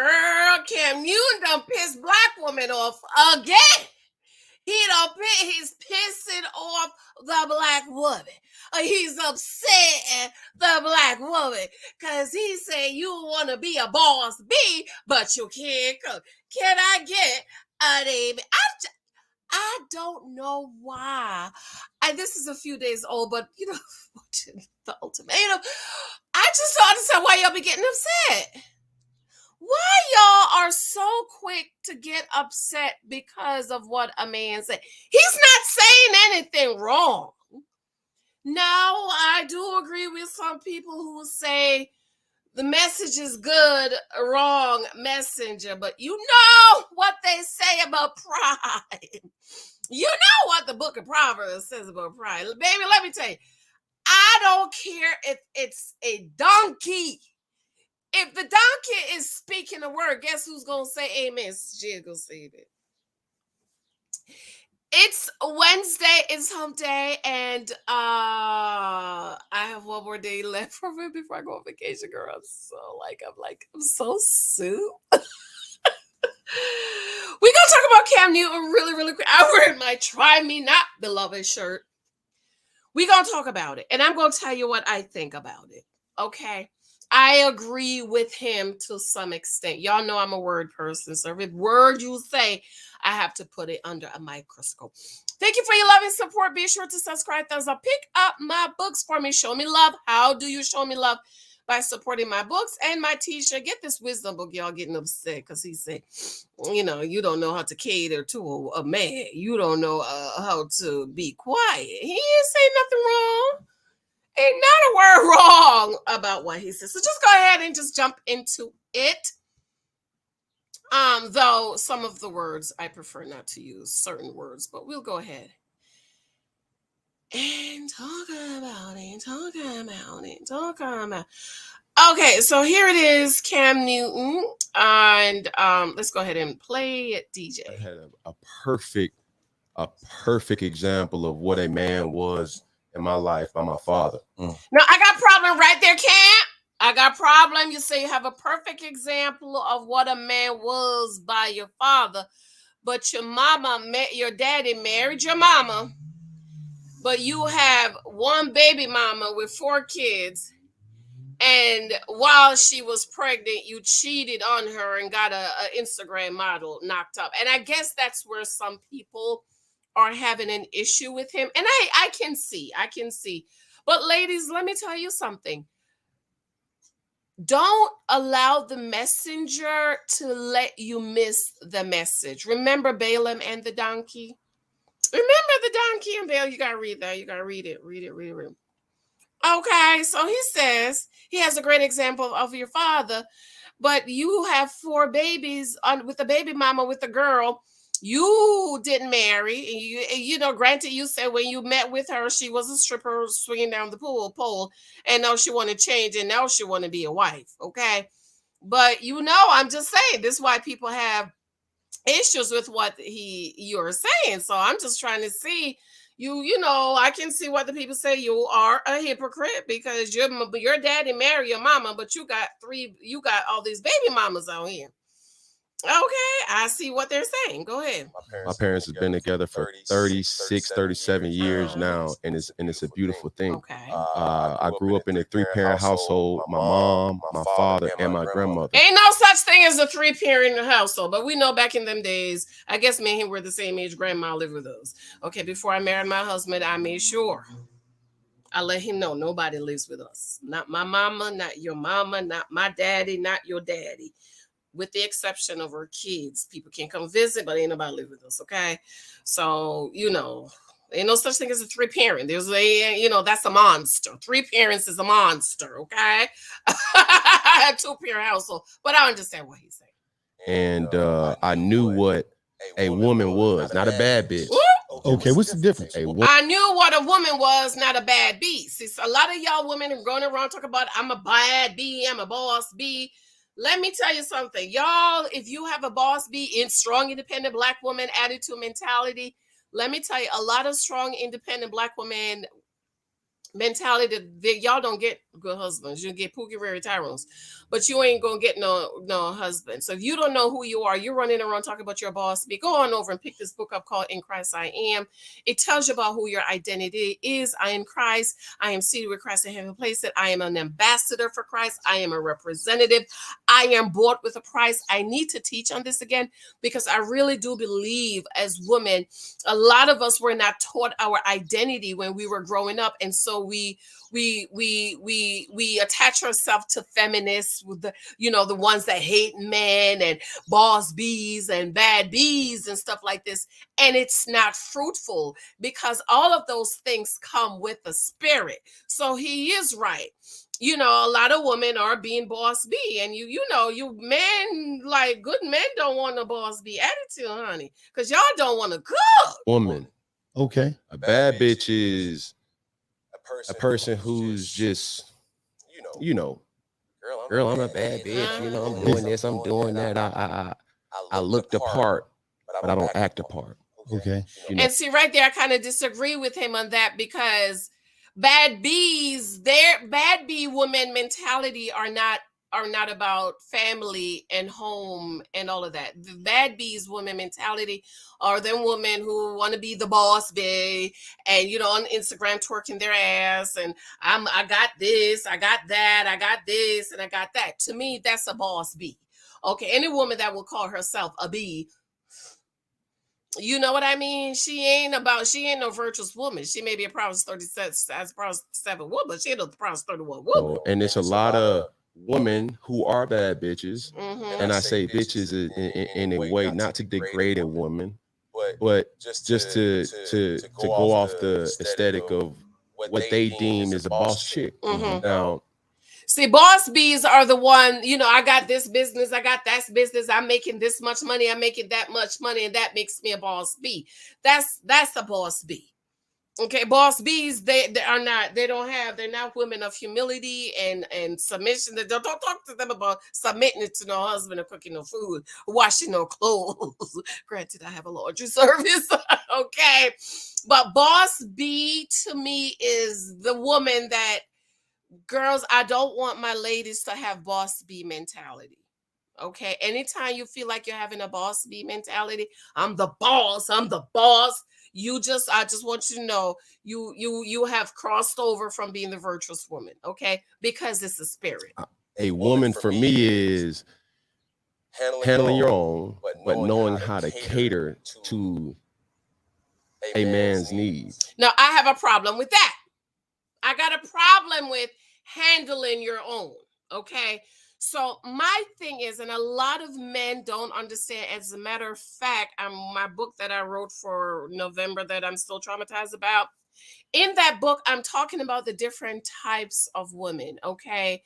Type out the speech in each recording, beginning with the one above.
Girl, Cam Newton done pissed black women off again. He's pissing off the black woman. He's upset the black woman because he said you want to be a boss B, but you can't cook. Can I get a name? I don't know why. And this is a few days old, but watching the ultimatum, I just don't understand why y'all be getting upset. Why y'all are so quick to get upset because of what a man said? He's not saying anything wrong. Now, I do agree with some people who say the message is good, wrong messenger, but you know what they say about pride. You know what the book of Proverbs says about pride. Baby, let me tell you, I don't care if it's a donkey. If the donkey is speaking a word, guess who's going to say amen? She's going to say it. It's Wednesday. It's hump day. And I have one more day left for me before I go on vacation, girl. I'm so soup. We're going to talk about Cam Newton really, really quick. I'm wearing my Try Me Not, Beloved shirt. We're going to talk about it. And I'm going to tell you what I think about it. Okay? I agree with him to some extent. Y'all know I'm a word person. So every word you say, I have to put it under a microscope. Thank you for your love and support. Be sure to subscribe, thumbs up, pick up my books for me. Show me love. How do you show me love? By supporting my books and my t-shirt. Get this wisdom book. Y'all getting upset because he said, you don't know how to cater to a man. You don't know how to be quiet. He ain't saying nothing wrong. Ain't not a word wrong about what he says. So just go ahead and just jump into it. Though some of the words I prefer not to use certain words, but we'll go ahead and talk about it. Okay, so here it is, Cam Newton, and let's go ahead and play it, DJ. I had a perfect example of what a man was in my life by my father. No, I got problem right there, Cam. I got problem. You say you have a perfect example of what a man was by your father, but your daddy married your mama, but you have one baby mama with 4 kids, and while she was pregnant, you cheated on her and got a Instagram model knocked up. And I guess that's where some people are having an issue with him. And I can see. But ladies, let me tell you something. Don't allow the messenger to let you miss the message. Remember Balaam and the donkey? Remember the donkey and Balaam? You got to read that. You got to read it. Read it. Okay, so he says he has a great example of your father, but you have 4 babies with a baby mama with a girl. You didn't marry. And granted, you said when you met with her, she was a stripper swinging down the pole, and now she want to change, and now she want to be a wife, okay? But I'm just saying, this is why people have issues with what you're saying. So I'm just trying to see, I can see what the people say. You are a hypocrite because your daddy married your mama, but you got all these baby mamas out here. Okay, I see what they're saying. Go ahead. My parents have been together for 36, 37 years now, and it's a beautiful thing. Okay. I grew up in a 3-parent household. My mom, my father, and my grandmother. Ain't no such thing as a 3-parent household, but we know back in them days, I guess me and him were the same age. Grandma lived with us. Okay, before I married my husband, I made sure I let him know nobody lives with us. Not my mama, not your mama, not my daddy, not your daddy. With the exception of our kids. People can come visit, but ain't nobody live with us, okay? So, ain't no such thing as a 3-parent. There's that's a monster. 3 parents is a monster, okay? 2-parent household. But I understand what he's saying. And I knew what a woman was, not a bad bitch. Okay, what's the difference? I knew what a woman was, not a bad beast. See, a lot of y'all women are going around talking about, I'm a bad B, I'm a boss B. Let me tell you something, y'all. If you have a boss B in strong, independent Black woman attitude mentality, let me tell you, a lot of strong, independent Black women mentality that y'all don't get good husbands. You get Pookie Rary Tyrones, but you ain't gonna get no husband. So if you don't know who you are, you're running around talking about your boss. Go on over and pick this book up called In Christ I Am. It tells you about who your identity is. I am Christ. I am seated with Christ in heavenly places. I am an ambassador for Christ. I am a representative. I am bought with a price. I need to teach on this again because I really do believe as women, a lot of us were not taught our identity when we were growing up, and so we attach ourselves to feminists, with the the ones that hate men and boss bees and bad bees and stuff like this, and it's not fruitful because all of those things come with the spirit. So he is right. A lot of women are being boss bee, and you men, like good men, don't want a boss bee attitude, honey, because y'all don't want to cook. Woman. Okay. A bad bitch is a person who's just, girl, I'm a bad bitch. I'm doing this, I'm doing that. I look the part, but I don't act the part. Okay. And see, right there, I kind of disagree with him on that because bad bees, their bad bee woman mentality are not about family and home and all of that. The bad bees woman mentality are them women who want to be the boss bee and on Instagram twerking their ass and I got this, I got that, I got this, and I got that. To me, that's a boss bee. Okay, any woman that will call herself a bee, you know what I mean? She ain't no virtuous woman. She may be a Proverbs 37 woman, but she ain't no Proverbs 31 woman. And it's a lot of women who are bad bitches. Mm-hmm. And I say bitches in a way not to degrade a woman, but just to go off the aesthetic of what they deem is a boss chick. Mm-hmm. Now, see, boss bees are the one, I got this business, I got that business, I'm making this much money, I'm making that much money, and that makes me a boss bee. That's a boss bee. Okay, boss bees, they're not women of humility and submission. They don't talk to them about submitting to no husband or cooking no food, washing no clothes. Granted, I have a laundry service. Okay, but boss bee to me is the woman that, girls, I don't want my ladies to have boss bee mentality. Okay, anytime you feel like you're having a boss bee mentality, I'm the boss, I just want you to know you have crossed over from being the virtuous woman, okay? Because it's a spirit. A woman for me is handling your own, but knowing how to cater to a man's needs. Now, I have a problem with that. I got a problem with handling your own, okay? So my thing is, and a lot of men don't understand, as a matter of fact, my book that I wrote for November that I'm still traumatized about, in that book, I'm talking about the different types of women, okay?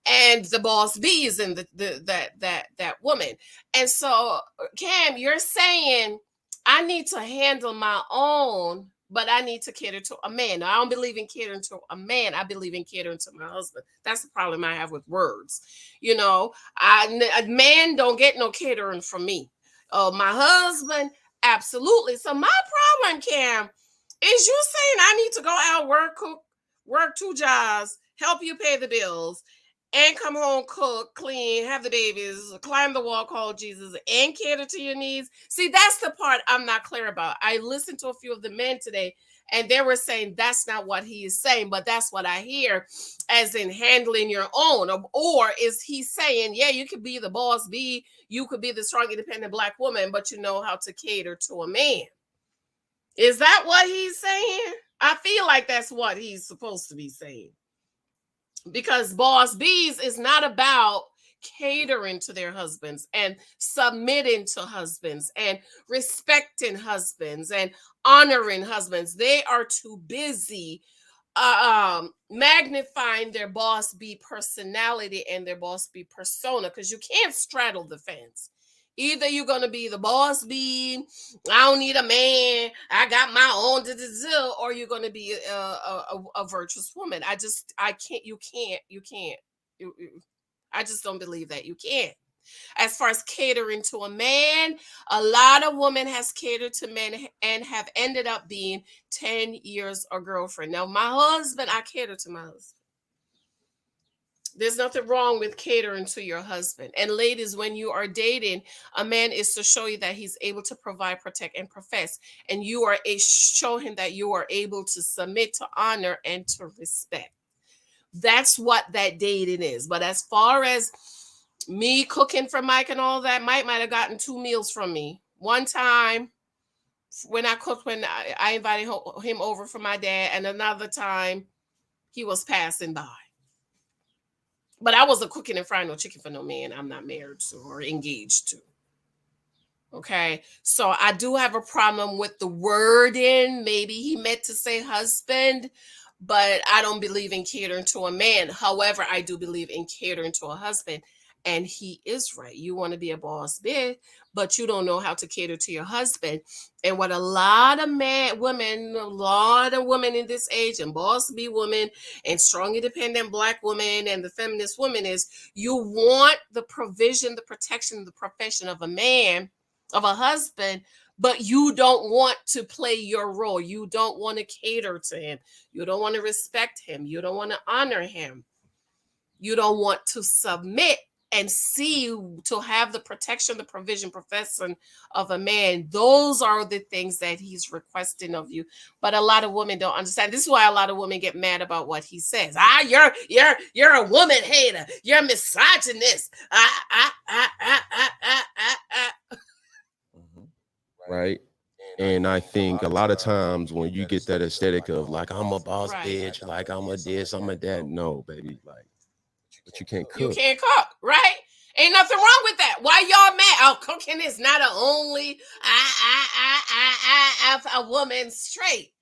And the boss bees and that woman. And so, Cam, you're saying I need to handle my own, but I need to cater to a man. Now, I don't believe in catering to a man. I believe in catering to my husband. That's the problem I have with words. A man don't get no catering from me. My husband, absolutely. So my problem, Cam, is you saying I need to go out, work 2 jobs, help you pay the bills, and come home, cook, clean, have the babies, climb the wall, call Jesus, and cater to your needs. See, that's the part I'm not clear about. I listened to a few of the men today, and they were saying that's not what he is saying, but that's what I hear, as in handling your own. Or is he saying, yeah, you could be the boss bee, you could be the strong, independent Black woman, but you know how to cater to a man? Is that what he's saying? I feel like that's what he's supposed to be saying. Because boss bees is not about catering to their husbands and submitting to husbands and respecting husbands and honoring husbands. They are too busy magnifying their boss bee personality and their boss bee persona, because you can't straddle the fence. Either you're going to be the boss bee, I don't need a man, I got my own, or you're going to be a virtuous woman. I just don't believe that you can't. As far as catering to a man, a lot of women has catered to men and have ended up being 10 years a girlfriend. Now, my husband, I cater to my husband. There's nothing wrong with catering to your husband. And ladies, when you are dating, a man is to show you that he's able to provide, protect, and profess. And you are show him that you are able to submit, to honor, and to respect. That's what that dating is. But as far as me cooking for Mike and all that, Mike might have gotten 2 meals from me. One time when I cooked, when I invited him over for my dad, and another time he was passing by. But I wasn't cooking and frying no chicken for no man I'm not married to or engaged to. Okay, so I do have a problem with the wording. Maybe he meant to say husband, but I don't believe in catering to a man. However, I do believe in catering to a husband. And he is right. You want to be a boss bitch, but you don't know how to cater to your husband. And what a lot of women in this age, and boss B women, and strong independent Black women, and the feminist women, is you want the provision, the protection, the profession of a man, of a husband, but you don't want to play your role. You don't want to cater to him. You don't want to respect him. You don't want to honor him. You don't want to submit and see to have the protection, the provision, profession of a man. Those are the things that he's requesting of you. But a lot of women don't understand. This is why a lot of women get mad about what he says. You're a woman hater. You're misogynist. Right. And I think a lot of times when you get that aesthetic of like, I'm a boss bitch, like I'm a this, I'm a that. No, baby. Like, but you can't cook. You can't cook, right? Ain't nothing wrong with that. Why y'all mad? Oh, cooking is not a only a woman's trait.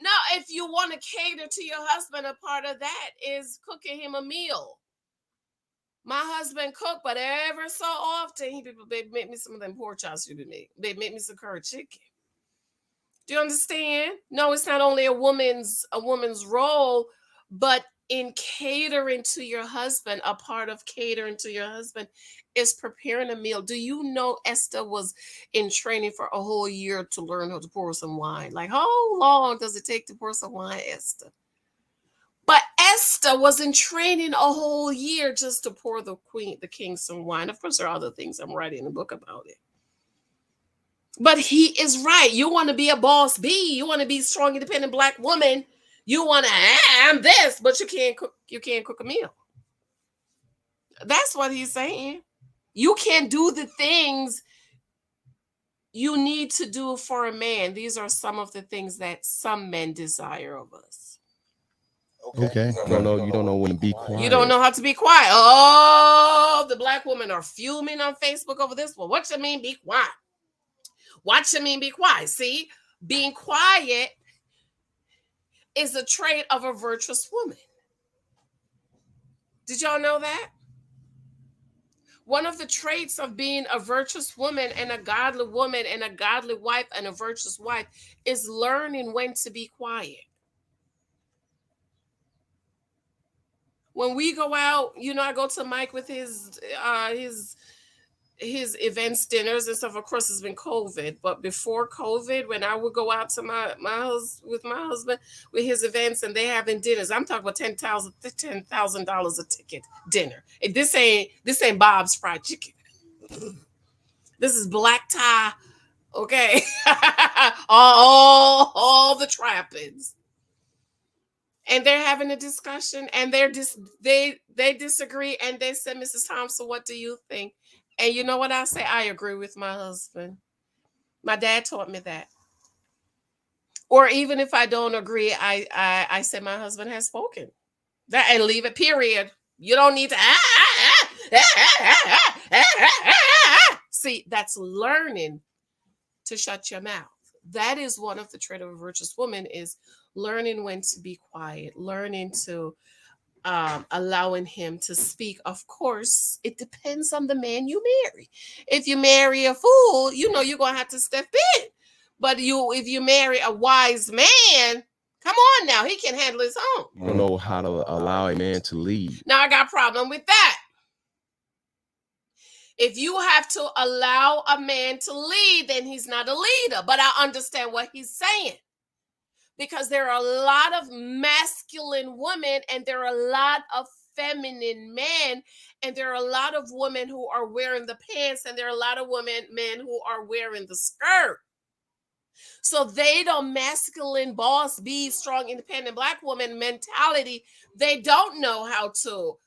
No, if you want to cater to your husband, a part of that is cooking him a meal. My husband cook, but ever so often he make me some of them pork chops you make. They make me some curry chicken. Do you understand? No, it's not only a woman's role, but in catering to your husband, a part of catering to your husband is preparing a meal. Do you know Esther was in training for a whole year to learn how to pour some wine? Like, how long does it take to pour some wine, Esther? But Esther was in training a whole year just to pour the king some wine. Of course, there are other things. I'm writing a book about it. But he is right. You want to be a boss B. You want to be a strong, independent Black woman. You want to, I'm this, but you can't cook. You can't cook a meal. That's what he's saying. You can't do the things you need to do for a man. These are some of the things that some men desire of us. Okay. You don't know when to be quiet. You don't know how to be quiet. Oh, the Black women are fuming on Facebook over this one. What you mean be quiet? What you mean be quiet? See, being quiet is a trait of a virtuous woman. Did y'all know that? One of the traits of being a virtuous woman and a godly woman and a godly wife and a virtuous wife is learning when to be quiet. When we go out, I go to Mike with his events, dinners and stuff. Of course, it's been COVID, but before COVID, when I would go out to my husband with his events and they having dinners, I'm talking about $10,000 a ticket dinner. This ain't Bob's Fried Chicken. This is black tie, okay? all the trappings. And they're having a discussion, and they disagree, and they said, Mrs. Thompson, what do you think? And you know what I say? I agree with my husband. My dad taught me that. Or even if I don't agree, I say my husband has spoken. That, and leave it, period. You don't need to see, that's learning to shut your mouth. That is one of the traits of a virtuous woman, is learning when to be quiet, learning to allowing him to speak. Of course, it depends on the man you marry. If you marry a fool, you're going to have to step in. But if you marry a wise man, come on now, he can handle his own. You don't know how to allow a man to lead. Now, I got a problem with that. If you have to allow a man to lead, then he's not a leader. But I understand what he's saying. Because there are a lot of masculine women and there are a lot of feminine men, and there are a lot of women who are wearing the pants, and there are a lot of men who are wearing the skirt. So they don't masculine boss be strong independent black woman mentality. They don't know how to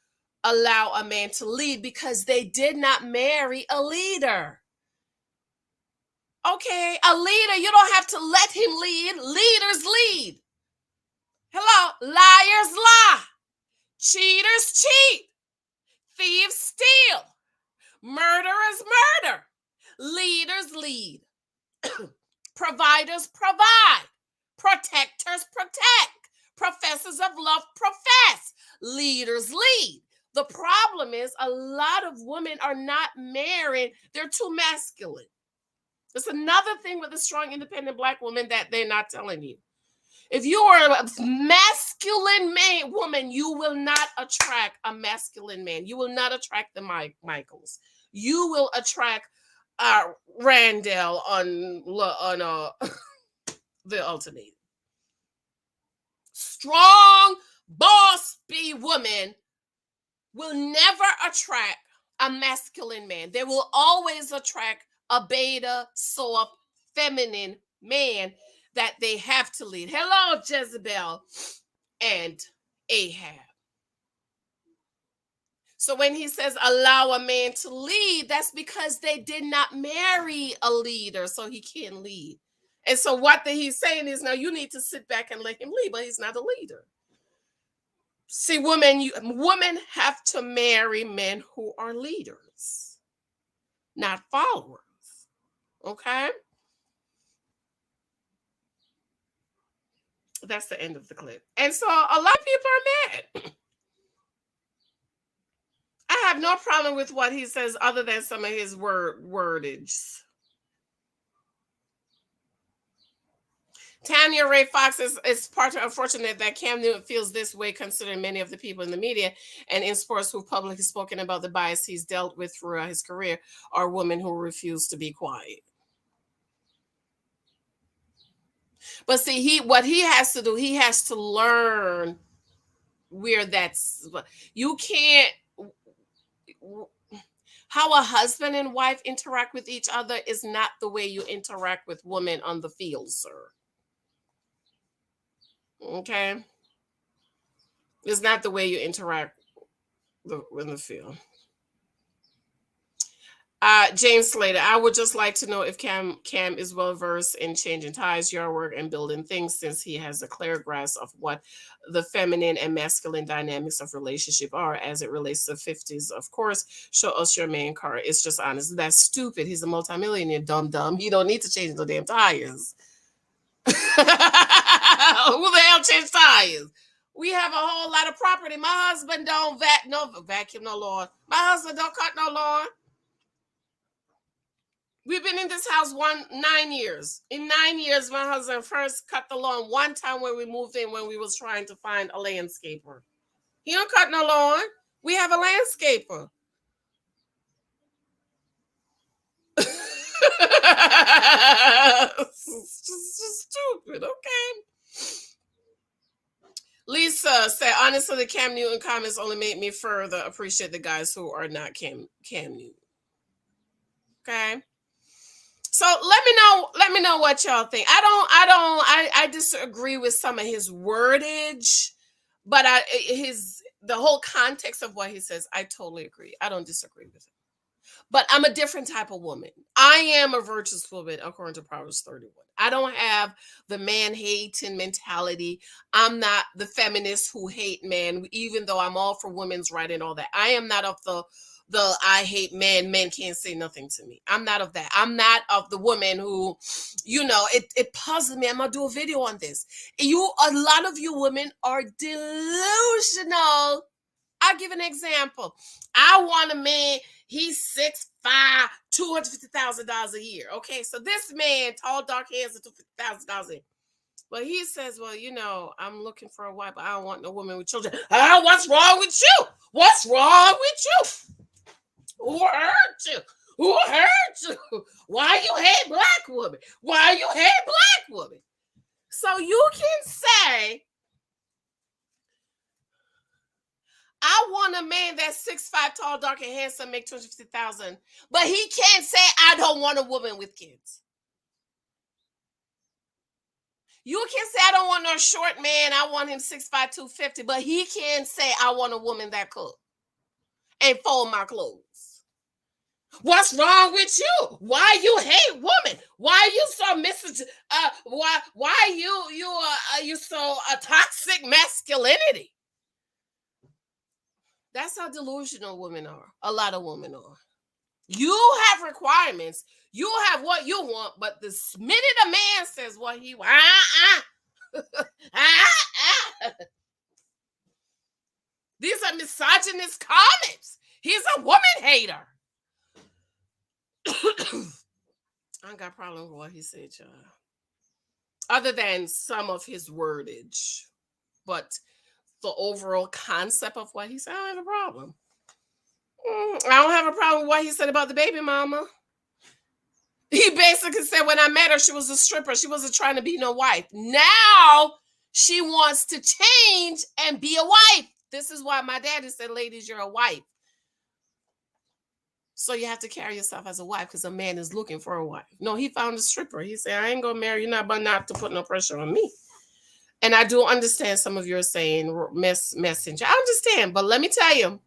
allow a man to lead because they did not marry a leader. Okay, a leader, you don't have to let him lead. Leaders lead. Hello, liars lie. Cheaters cheat. Thieves steal. Murderers murder. Leaders lead. Providers provide. Protectors protect. Professors of love profess. Leaders lead. The problem is a lot of women are not married. They're too masculine. That's another thing with a strong, independent black woman that they're not telling you. If you are a masculine woman, you will not attract a masculine man. You will not attract the Michaels. You will attract Randall on the alternative. Strong, boss B woman will never attract a masculine man. They will always attract a beta, soft, feminine man that they have to lead. Hello, Jezebel and Ahab. So when he says allow a man to lead, that's because they did not marry a leader, so he can't lead. And so what he's saying is, now you need to sit back and let him lead, but he's not a leader. See, women have to marry men who are leaders, not followers. Okay? That's the end of the clip. And so a lot of people are mad. I have no problem with what he says other than some of his wordage. Tanya Ray Fox is part of unfortunate that Cam Newton feels this way, considering many of the people in the media and in sports who've publicly spoken about the bias he's dealt with throughout his career are women who refuse to be quiet. But see, what he has to do, he has to learn where you can't. How a husband and wife interact with each other is not the way you interact with women on the field, sir. Okay? It's not the way you interact in the field. James Slater, I would just like to know if Cam is well versed in changing ties, yard work, and building things, since he has a clear grasp of what the feminine and masculine dynamics of relationship are as it relates to 50s. Of course, show us your main card. It's just honest. That's stupid. He's a multimillionaire, dumb. He don't need to change the damn tires. Who the hell changed tires? We have a whole lot of property. My husband don't vacuum no lawn. My husband don't cut no lawn. We've been in this house 9 years. In 9 years, my husband first cut the lawn one time when we moved in, when we was trying to find a landscaper. He don't cut no lawn. We have a landscaper. It's just stupid, okay? Lisa said, honestly, the Cam Newton comments only made me further appreciate the guys who are not Cam Newton. Okay? So let me know what y'all think. I disagree with some of his wordage, but the whole context of what he says, I totally agree. I don't disagree with it. But I'm a different type of woman. I am a virtuous woman, according to Proverbs 31. I don't have the man-hating mentality. I'm not the feminist who hate men, even though I'm all for women's right and all that. I am not of the I hate men can't say nothing to me. I'm not of that. I'm not of the woman who, it puzzles me. I'm gonna do a video on this. A lot of you women are delusional. I'll give an example. I want a man, he's 6'5", $250,000 a year. Okay, so this man, tall, dark hairs, $250,000 a year. But he says, well, I'm looking for a wife, but I don't want no woman with children. What's wrong with you? What's wrong with you? Who hurt you? Who hurt you? Why you hate black women? Why you hate black women? So you can say, I want a man that's 6'5", tall, dark, and handsome, make $250,000. But he can't say, I don't want a woman with kids. You can say, I don't want no short man. I want him 6'5", 250. But he can't say, I want a woman that cook and fold my clothes. What's wrong with you? Why you hate women? Why you so why you so a toxic masculinity? That's how delusional women are. A lot of women are. You have requirements. You have what you want, but the minute a man says what he wants, these are misogynist comments. He's a woman hater. I got a problem with what he said, y'all. Other than some of his wordage, but the overall concept of what he said, I don't have a problem. I don't have a problem with what he said about the baby mama. He basically said when I met her, she was a stripper. She wasn't trying to be no wife. Now she wants to change and be a wife. This is why my daddy said, ladies, you're a wife. So you have to carry yourself as a wife because a man is looking for a wife. No, he found a stripper. He said, I ain't going to marry you now, but not to put no pressure on me. And I do understand some of you are saying messenger. I understand, but let me tell you,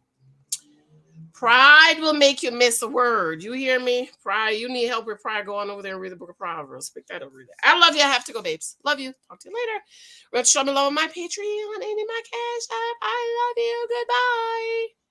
pride will make you miss a word. You hear me? Pride. You need help with pride. Go on over there and read the book of Proverbs. Pick that over there. I love you. I have to go, babes. Love you. Talk to you later. Show me love on my Patreon and in my Cash App. I love you. Goodbye.